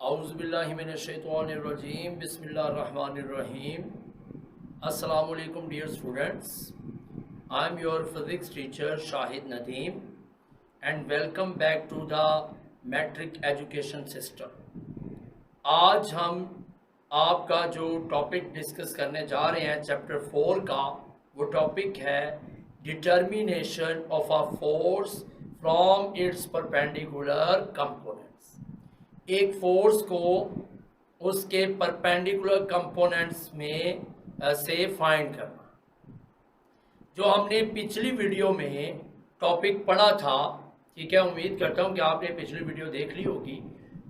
औज़ुबिल्लाहिमिनश्शैतानिर्रजीम बिस्मिल्लाहिर्रहमानिर्रहीम। अस्सलाम वालेकुम dear students, I am your physics teacher Shahid Nadeem and welcome back to the matric education system. आज हम आपका जो टॉपिक डिस्कस करने जा रहे हैं चैप्टर 4 का, वो टॉपिक है determination of a force from its perpendicular components. एक फोर्स को उसके परपेंडिकुलर कंपोनेंट्स में से फाइंड करना। जो हमने पिछली वीडियो में टॉपिक पढ़ा था, ठीक है, उम्मीद करता हूँ कि आपने पिछली वीडियो देख ली होगी।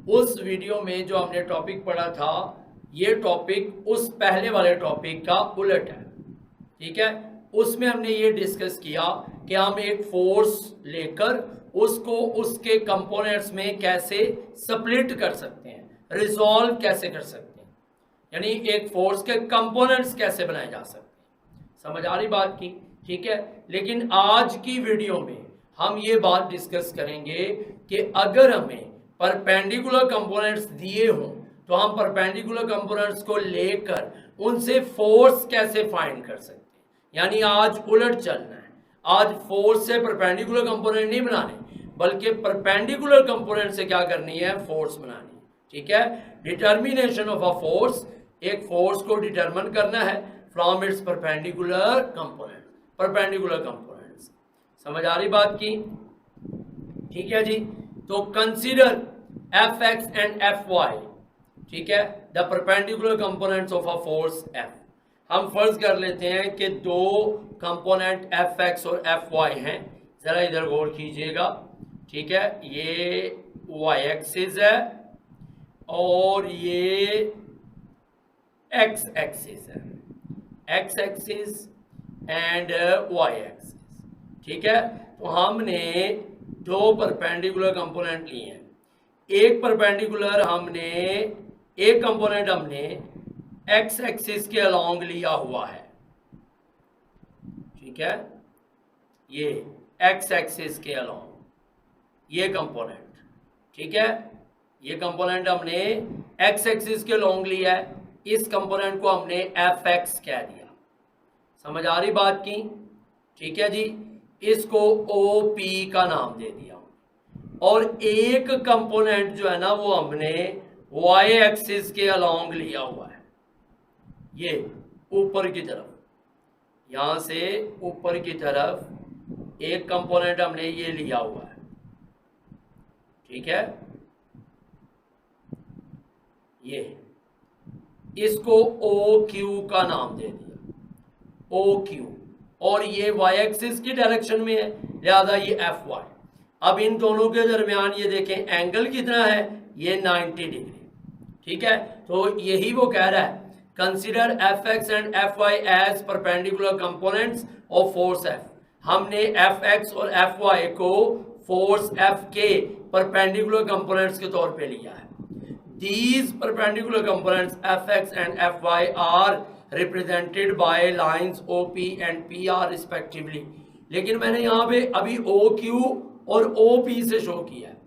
उस वीडियो में जो हमने टॉपिक पढ़ा था, ये टॉपिक उस पहले वाले टॉपिक का उलट है, ठीक है। उसमें हमने ये डिस्कस किया कि हम एक फोर्स लेकर उसको उसके कंपोनेंट्स में कैसे स्प्लिट कर सकते हैं, रिजॉल्व कैसे कर सकते हैं, यानी एक फोर्स के कंपोनेंट्स कैसे बनाए जा सकते हैं। समझ आ रही बात की, ठीक है। लेकिन आज की वीडियो में हम ये बात डिस्कस करेंगे कि अगर हमें परपेंडिकुलर कंपोनेंट्स दिए हों तो हम परपेंडिकुलर कंपोनेंट्स को लेकर उनसे फोर्स कैसे फाइंड कर सकते हैं। यानी आज उलट चलना है। आज फोर्स से परपेंडिकुलर कंपोनेंट नहीं बनाने, बल्कि परपेंडिकुलर कंपोनेंट से क्या करनी है, फोर्स बनानी है, ठीक है। डिटर्मिनेशन ऑफ अ फोर्स, एक फोर्स को डिटरमिन करना है from its perpendicular component, perpendicular components. समझ आ रही बात की, ठीक है जी। तो consider F X and F Y, ठीक है, the perpendicular components of a force F. हम फर्ज कर लेते हैं कि दो कंपोनेंट एफ एक्स और एफ वाई हैं। जरा इधर गौर कीजिएगा, ठीक है। ये वाई एक्सिस है और ये एक्स एक्सिस है, X axis and Y axis, ठीक है। तो हमने दो परपेंडिकुलर कंपोनेंट लिए हैं। एक परपेंडिकुलर हमने, एक कंपोनेंट हमने एक्स एक्सिस के अलोंग लिया हुआ है, ठीक है। ये एक्स एक्सिस के अलोंग ये कंपोनेंट, ठीक है। ये कंपोनेंट हमने एक्स एक्सिस के अलोंग लिया है। इस कंपोनेंट को हमने एफ एक्स कह दिया। समझ आ रही बात की, ठीक है जी। इसको ओ पी का नाम दे दिया। और एक कंपोनेंट जो है ना, वो हमने वाई एक्सिस के अलोंग लिया हुआ है। ये ऊपर की तरफ, यहां से ऊपर की तरफ एक कंपोनेंट हमने ये लिया हुआ है, ठीक है। ये इसको ओ क्यू का नाम दे दिया, ओ क्यू। और ये वाई एक्सिस की डायरेक्शन में है, लिहाजा ये एफ वाई। अब इन दोनों के दरमियान ये देखें एंगल कितना है, ये 90 डिग्री, ठीक है। तो यही वो कह रहा है, consider F X and F Y as perpendicular components of force F. हमने एफ एक्स और एफ वाई को फोर्स एफ के परपेंडिकुलर कंपोनेंट्स के तौर पे लिया है। These perpendicular components fx and fy are represented by lines OP and PR respectively। लेकिन मैंने यहाँ पे अभी OQ और OP से शो किया है,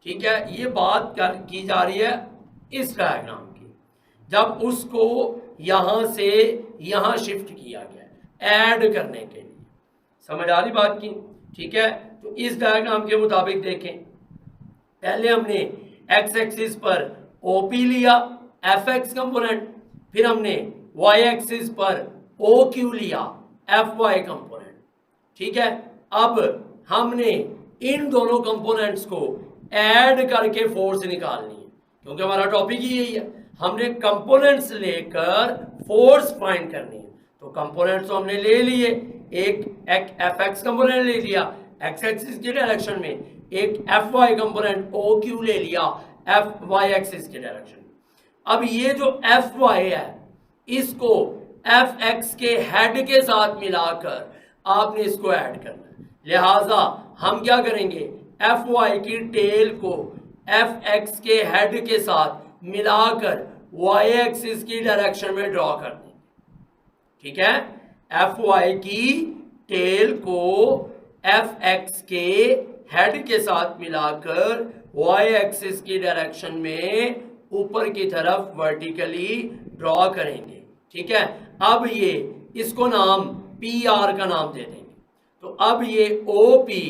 ठीक है। ये बात की जा रही है इस डायग्राम की, जब उसको यहाँ से यहाँ शिफ्ट किया गया ऐड करने के लिए। समझ आ रही बात की, ठीक है। तो इस डायग्राम के मुताबिक देखें, पहले हमने एक्स एक्सिस पर OP लिया एफ एक्स कंपोनेंट, फिर हमने वाई एक्सिस पर OQ लिया एफ वाई कंपोनेंट, ठीक है। अब हमने इन दोनों कंपोनेंट्स को ऐड करके फोर्स निकालनी है, क्योंकि हमारा टॉपिक ही यही है। हमने कंपोनेंट्स लेकर फोर्स फाइंड करनी है। तो कंपोनेंट्स तो हमने ले लिए, एक एफ एक्स कंपोनेंट ले लिया एक्स एक्सिस की डायरेक्शन में, एक एफ वाई कंपोनेंट OQ ले लिया एफ वाई एक्सिस के डायरेक्शन। अब ये जो एफ वाई है, इसको एफ एक्स के हेड के साथ मिलाकर आपने इसको ऐड करना है। लिहाजा हम क्या करेंगे, एफ वाई की टेल को एफ एक्स के हेड के साथ मिलाकर वाई एक्सिस की डायरेक्शन में ड्रॉ कर देंगे, ठीक है। एफ वाई की टेल को एफ एक्स के हेड के साथ मिलाकर वाई एक्सिस की डायरेक्शन में ऊपर की तरफ वर्टिकली ड्रॉ करेंगे। ठीक है, अब ये इसको नाम पी आर का नाम दे देंगे। तो अब ये ओ पी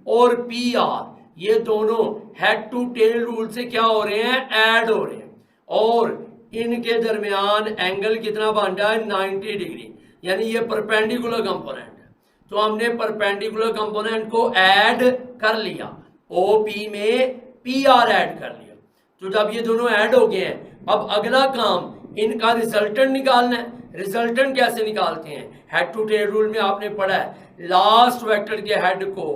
और पी आर ये दोनों हेड टू टेल रूल से क्या हो रहे हैं, ऐड हो रहे हैं, और इनके दरमियान एंगल कितना बन रहा है, 90 डिग्री, यानी ये परपेंडिकुलर कंपोनेंट है। तो हमने परपेंडिकुलर कंपोनेंट को ऐड कर लिया, ओ पी में पी आर ऐड कर लिया। तो जब ये दोनों ऐड हो गए हैं, अब अगला काम इनका रिजल्टेंट निकालना है। रिजल्टेंट कैसे निकालते हैं, हेड टू टेल रूल में आपने पढ़ा है, लास्ट वेक्टर के हेड को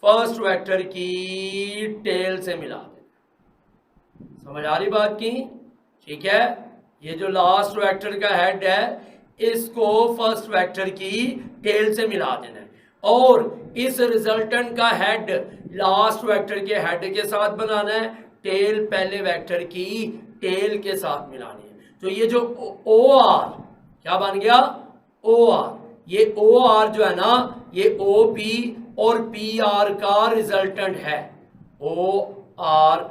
फर्स्ट वेक्टर की टेल से मिला देना। समझ आ रही बात की? ठीक है, ये जो लास्ट वेक्टर का हेड है इसको फर्स्ट वेक्टर की टेल से मिला देना है, और इस रिजल्टेंट का हेड लास्ट वेक्टर के हेड के साथ बनाना है, टेल पहले वेक्टर की टेल के साथ मिलानी है। तो ये जो ओ आर क्या बन गया, ओ आर, ये ओ आर जो है ना, ये ओ पी और पी आर का रिजल्टेंट है। ओ आर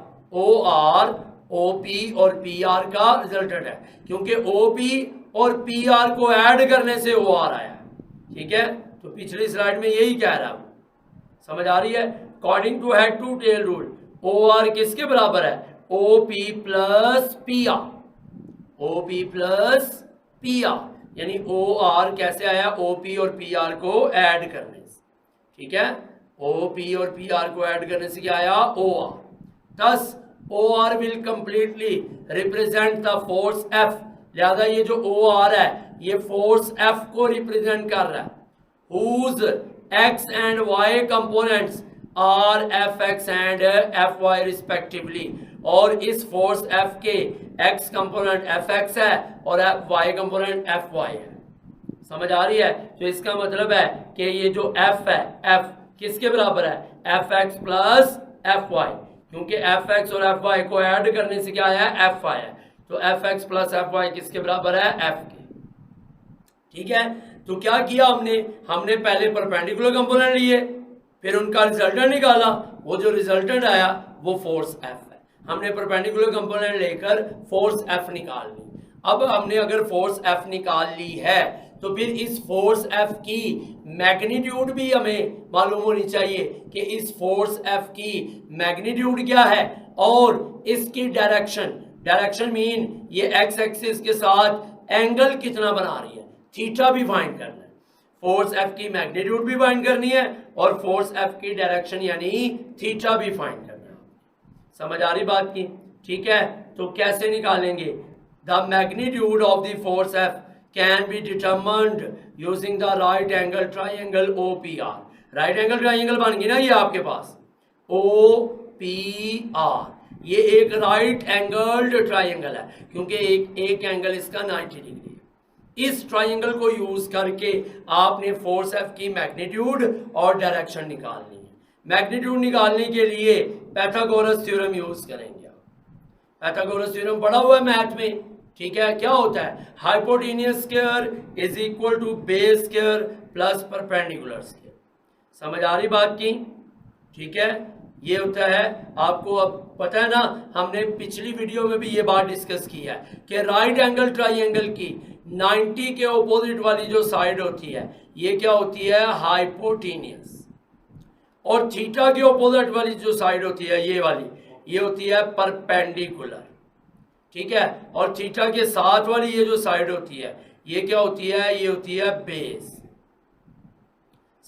ओ पी और पी आर का रिजल्टेंट है, क्योंकि ओ पी और पी आर को ऐड करने से ओ आर आया। ठीक है, तो पिछली स्लाइड में यही कह रहा हूं, समझ आ रही है? According to head to tail rule O R किसके बराबर है, O P plus P R, O P plus P R, यानी ओ आर कैसे आया, ओ पी और पी आर को ऐड करने से। ठीक है, ओ पी और पी आर को ऐड करने से क्या आया, O R. Thus O R will completely represent the force F, लिहाजा ये जो ओ आर है ये फोर्स एफ को रिप्रेजेंट कर रहा है, whose x and y components are fx and fy respectively, और इस फोर्स f के x कंपोनेंट fx है और y कंपोनेंट fy है। समझ आ रही है? तो इसका मतलब है कि ये जो f है, f किसके बराबर है, fx प्लस fy, क्योंकि fx और fy को ऐड करने से क्या है, fy है। तो fx प्लस fy किसके बराबर है, f के। ठीक है, तो क्या किया हमने पहले परपेंडिकुलर कंपोनेंट लिए, फिर उनका रिजल्टेंट निकाला, वो जो रिजल्टेंट आया वो फोर्स एफ है। हमने परपेंडिकुलर कंपोनेंट लेकर फोर्स एफ निकाल ली। अब हमने अगर फोर्स एफ निकाल ली है तो फिर इस फोर्स एफ की मैग्नीट्यूड भी हमें मालूम होनी चाहिए कि इस फोर्स एफ की मैग्नीट्यूड क्या है, और इसकी डायरेक्शन मीन ये एक्स एक्सिस के साथ एंगल कितना बना रही है, थीटा भी फाइंड करना है। फोर्स एफ की मैग्नीट्यूड भी फाइंड करनी है और फोर्स एफ की डायरेक्शन यानी थीटा भी फाइंड करना है। समझ आ रही बात की? ठीक है, तो कैसे निकालेंगे, the magnitude of the force F can be determined using the right angle triangle O P R. Right angle triangle बन गई ना ये आपके पास, ओ पी आर, ये एक राइट एंगल्ड ट्राइंगल है, क्योंकि एक एंगल इसका 90 डिग्री है। इस ट्राइंगल को यूज करके आपने फोर्स एफ की मैग्नीट्यूड और डायरेक्शन निकालनी है। मैग्नीट्यूड निकालने के लिए पाइथागोरस थ्योरम यूज करेंगे। पाइथागोरस थ्योरम पढ़ा हुआ है मैथ में। ठीक है, क्या होता है, hypotenuse square is equal to base square plus perpendicular square. समझ आ रही बात की? ठीक है, ये होता है, आपको अब पता है ना, हमने पिछली वीडियो में भी ये बात डिस्कस की है कि राइट एंगल ट्राइंगल की 90 के ऑपोजिट वाली जो साइड होती है ये क्या होती है, हाइपोटेन्यूस, और थीटा के ऑपोजिट वाली जो साइड होती है ये वाली, ये होती है परपेंडिकुलर। ठीक है, और थीटा के साथ वाली ये जो साइड होती है ये क्या होती है, ये होती है बेस।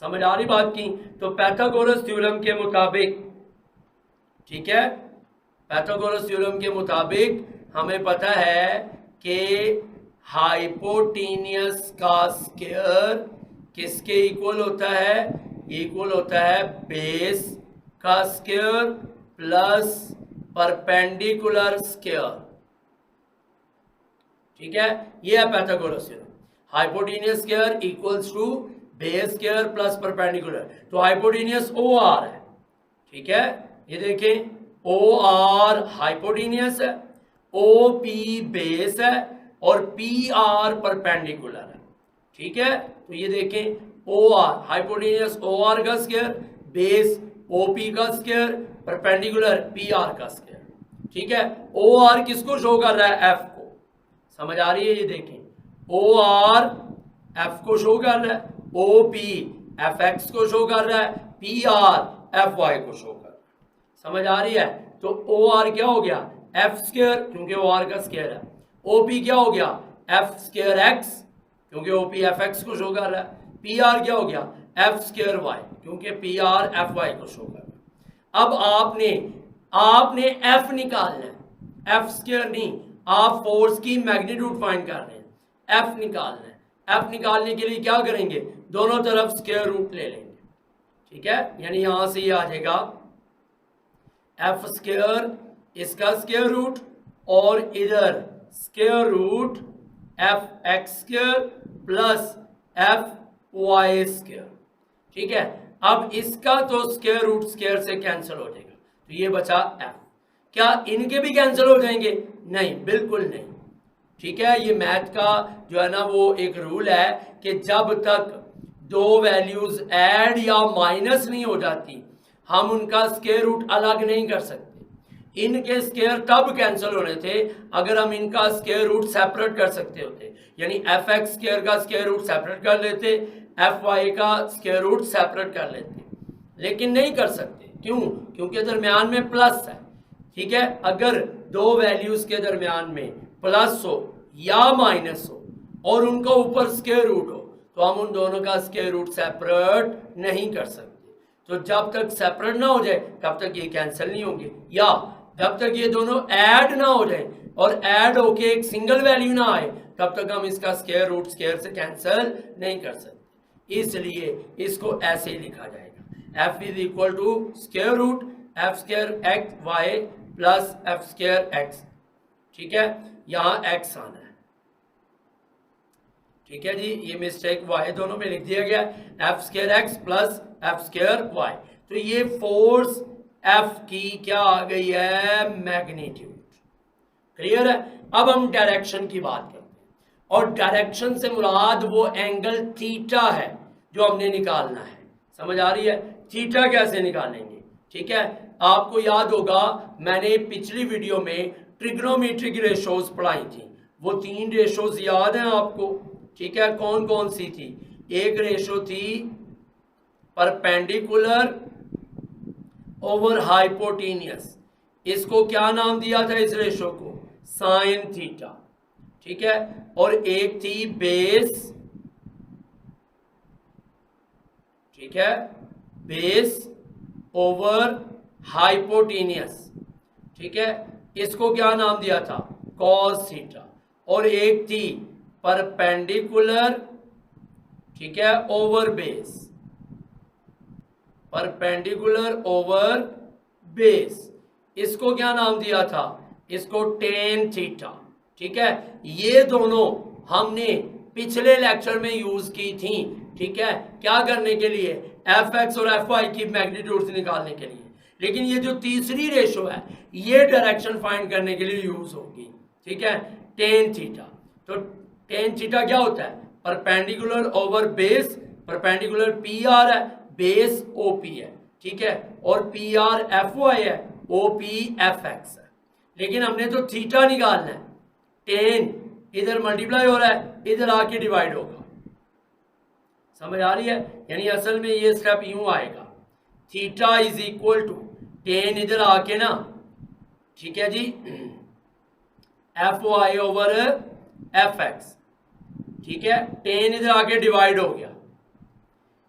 समझ आ रही बात की? तो पाइथागोरस थ्योरम के मुताबिक, ठीक है, पाइथागोरस थ्योरम के मुताबिक हमें पता है कि हाइपोटेन्यूस का स्क्वायर किसके इक्वल होता है, इक्वल होता है बेस का स्क्वायर प्लस परपेंडिकुलर स्क्वायर। ठीक है, ये है Pythagoras theorem, hypotenuse square equals to base square plus perpendicular. तो हाइपोटेन्यूस ओ आर है। ठीक है, ये देखें, ओ आर हाइपोटेन्यूस है, ओ पी बेस है और पी आर परपेंडिकुलर है। ठीक है, तो ये देखें, O R hypotenuse O R का स्क्वायर, बेस ओ पी का स्क्वायर, परपेंडिकुलर पी आर का स्क्वायर। ठीक है। ओ आर किसको शो कर रहा है? एफ को। समझ आ रही है? ये देखें, ओ आर एफ को शो कर रहा है, ओ पी एफ एक्स को शो कर रहा है, पी आर एफ वाई को शो कर रहा है। समझ आ रही है? तो ओ आर क्या हो गया? एफ स्क्वायर, क्योंकि ओ आर का स्क्वायर है। ओ पी क्या हो गया? एफ स्क्वायर एक्स, क्योंकि ओ पी एफ एक्स को शो कर रहा है। पी आर क्या हो गया? एफ स्क्वायर वाई, क्योंकि पी आर एफ वाई को शो कर रहा है। अब आपने एफ निकालना है, एफ स्क्वायर नहीं, आप फोर्स की मैग्नीट्यूड फाइंड कर रहे हैं, एफ निकालना है। एफ निकालने के लिए क्या करेंगे? दोनों तरफ स्क्वायर रूट ले लेंगे, ठीक है। यानी यहां से ये आ जाएगा एफ स्क्वायर, इसका स्क्वायर रूट, और इधर square root F X square plus F Y square, ठीक है। अब इसका तो स्क्वायर रूट स्क्वायर से कैंसिल हो जाएगा, तो ये बचा एफ। क्या इनके भी कैंसिल हो जाएंगे? नहीं, बिल्कुल नहीं, ठीक है। ये मैथ का जो है ना वो एक रूल है कि जब तक दो वैल्यूज ऐड या माइनस नहीं हो जाती हम उनका स्क्वायर रूट अलग नहीं कर सकते। इनके स्क्वायर तब कैंसिल होने थे अगर हम इनका स्क्वायर रूट सेपरेट कर सकते होते, यानी एफ एक्स स्क्वायर का स्क्वायर रूट सेपरेट कर लेते, एफ वाई का स्क्वायर रूट सेपरेट कर लेते, लेकिन नहीं कर सकते। क्यों? क्योंकि दरमियान में प्लस है, ठीक है। अगर दो वैल्यूज के दरमियान में प्लस हो या माइनस हो और उनका ऊपर स्क्वायर रूट हो तो हम उन दोनों का स्क्वायर रूट सेपरेट नहीं कर सकते। तो जब तक सेपरेट ना हो जाए तब तक ये कैंसिल नहीं होंगे, या जब तक ये दोनों ऐड ना हो जाए और ऐड होके एक सिंगल वैल्यू ना आए तब तक हम इसका स्क्वायर रूट स्क्वायर से कैंसिल नहीं कर सकते। इसलिए इसको ऐसे ही लिखा जाएगा, F is equal to square root F square X Y plus F square X, ठीक है। यहां एक्स आना है, ठीक है जी। ये मिस्टेक वाई दोनों में लिख दिया गया, F square X plus F square Y. तो ये फोर्स एफ की क्या आ गई है? मैग्नीट्यूड। क्लियर है? अब हम डायरेक्शन की बात करते हैं, और डायरेक्शन से मुराद वो एंगल थीटा है जो हमने निकालना है। समझ आ रही है? थीटा कैसे निकालेंगे? ठीक है, आपको याद होगा मैंने पिछली वीडियो में ट्रिग्नोमेट्रिक रेशोज पढ़ाई थी। वो 3 रेशोज याद हैं आपको? ठीक है, कौन कौन सी थी? एक रेशो थी परपेंडिकुलर ओवर हाइपोटेनियस, इसको क्या नाम दिया था इस रेशो को? साइन थीटा, ठीक है। और एक थी बेस, ठीक है, बेस ओवर हाइपोटेनियस, ठीक है, इसको क्या नाम दिया था? Cos theta. और एक थी परपेंडिकुलर, ठीक है, over base, perpendicular over base, इसको क्या नाम दिया था? इसको टेन थीटा, ठीक है। ये दोनों हमने पिछले लेक्चर में यूज की थी, ठीक है, क्या करने के लिए? एफ एक्स और एफ वाई की मैग्नीट्यूड निकालने के लिए। लेकिन ये जो तीसरी रेशो है ये डायरेक्शन फाइंड करने के लिए यूज होगी, ठीक है, टेन थीटा। तो टेन थीटा क्या होता है? Perpendicular over base, perpendicular P are है, बेस ओ पी है, ठीक है, और पी आर एफ वाई है, ओ पी एफ एक्स है। लेकिन हमने तो थीटा निकालना है, टेन इधर मल्टीप्लाई हो रहा है, इधर आके डिवाइड होगा। समझ आ रही है? यानी असल में ये स्टेप यूं आएगा, theta is equal to ten इधर आके ना, ठीक है जी, f Y over F x, ठीक है, टेन इधर आके डिवाइड हो गया,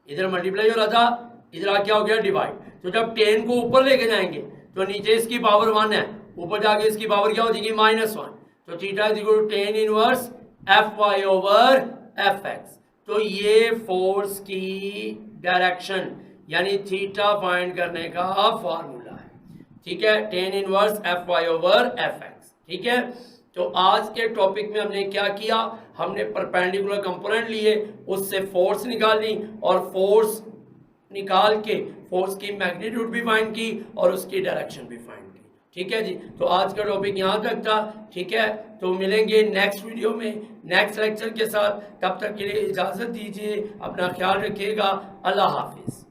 इधर मल्टीप्लाई हो रहा था, इधर आके हो गया डिवाइड। तो जब टेन को ऊपर लेके जाएंगे तो नीचे इसकी पावर 1 है, ऊपर जाके इसकी पावर क्या हो जाएगी? -1। तो theta is equal to tan inverse F Y over F X. तो ये फोर्स की डायरेक्शन यानी थीटा फाइंड करने का फॉर्मूला है, ठीक है, tan inverse F Y over F x, ठीक है। तो आज के टॉपिक में हमने क्या किया? हमने परपेंडिकुलर कंपोनेंट लिए, उससे फोर्स निकाली और फोर्स निकाल के फोर्स की मैग्नीट्यूड भी फाइंड की और उसकी डायरेक्शन भी फाइंड की, ठीक है जी। तो आज का टॉपिक यहाँ तक था, ठीक है। तो मिलेंगे नेक्स्ट वीडियो में नेक्स्ट लेक्चर के साथ, तब तक के लिए इजाज़त दीजिए, अपना ख्याल रखिएगा, अल्लाह हाफिज़।